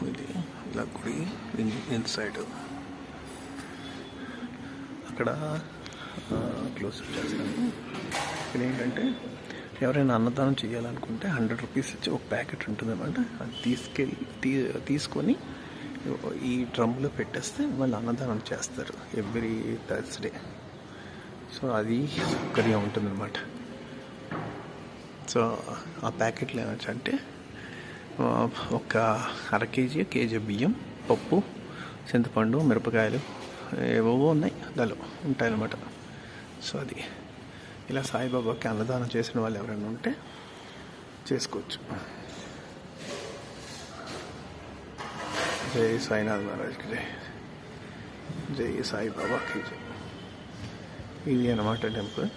ఇది ఇలా గుడి ఇన్సైడ్ అక్కడ క్లోజ్ చేస్తాను. ఇక్కడ ఏంటంటే ఎవరైనా అన్నదానం చేయాలనుకుంటే 100 రూపీస్ ఇచ్చి ఒక ప్యాకెట్ ఉంటుంది అన్నమాట. అది తీసుకొని ఈ డ్రమ్లో పెట్టేస్తే వాళ్ళు అన్నదానం చేస్తారు ఎవ్రీ థర్స్డే. సో అది సౌకర్యం ఉంటుందన్నమాట. సో ఆ ప్యాకెట్లు ఏమంటే ఒక కేజీ బియ్యం, పప్పు, చింతపండు, మిరపకాయలు ఏవో ఉన్నాయి దానిలో ఉంటాయన్నమాట. సో అది ఇలా సాయిబాబాకి అన్నదానం చేసిన వాళ్ళు ఎవరైనా ఉంటే చేసుకోవచ్చు. జై సాయినాథ్ మహారాజ్కి జై, జై సాయిబాబాకి జై. ఇది అన్నమాట టెంపుల్.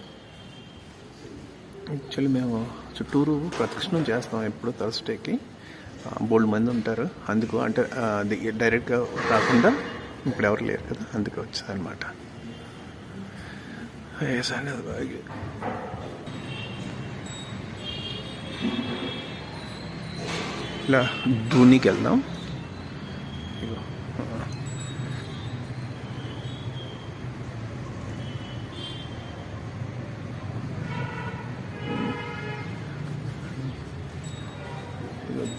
యాక్చువల్లీ మేము చుట్టూరు ప్రదక్షిణం చేస్తాం ఎప్పుడు థర్స్డేకి. బోల్డ్ మంది ఉంటారు, అందుకు అంటే డైరెక్ట్గా కాకుండా ఇప్పుడు ఎవరు లేరు కదా, అందుకు వచ్చారనమాట. సాయినాథ్ బాగా ఇలా ధూనికి వెళ్దాం.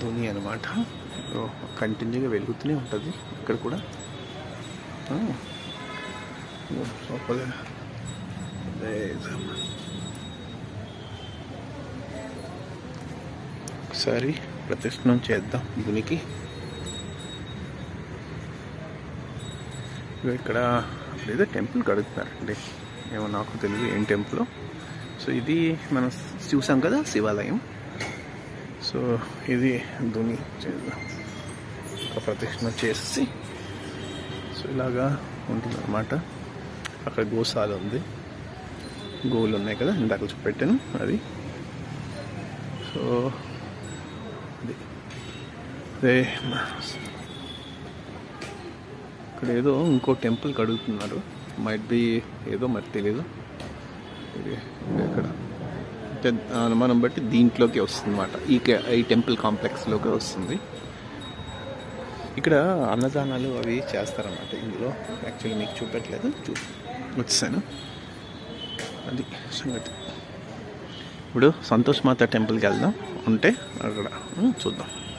ధోని అనమాట. కంటిన్యూగా వెలుగుతూనే ఉంటుంది ఇక్కడ కూడా. ఒకసారి ప్రదక్షిణం చేద్దాం ధోనికి. ఇక్కడ ఏదో టెంపుల్ కడుగుతున్నారండి, ఏమో నాకు తెలియదు ఏం టెంపుల్. సో ఇది మనం చూసాం కదా శివాలయం. సో ఇది ధోని చేద్దాం, ఒక ప్రదక్షిణ చేసి. సో ఇలాగా ఉంటుంది అన్నమాట. అక్కడ గోశాల ఉంది, గోవులు ఉన్నాయి కదా ఇందాక చూపెట్టాను అది. సో అది ఇక్కడ ఏదో ఇంకో టెంపుల్ కడుగుతున్నారు, మైట్ బి ఏదో మరి తెలీదు. ఇది ఇక్కడ మనం బట్టి దీంట్లోకి వస్తుంది అన్నమాట, ఈ టెంపుల్ కాంప్లెక్స్లోకి వస్తుంది. ఇక్కడ అన్నదానాలు అవి చేస్తారన్నమాట ఇందులో. యాక్చువల్లీ మీకు చూపెట్టలేదు, వచ్చాను. అది సంగతి. ఇప్పుడు సంతోష్ మాత టెంపుల్కి వెళ్దాం, ఉంటే అక్కడ చూద్దాం.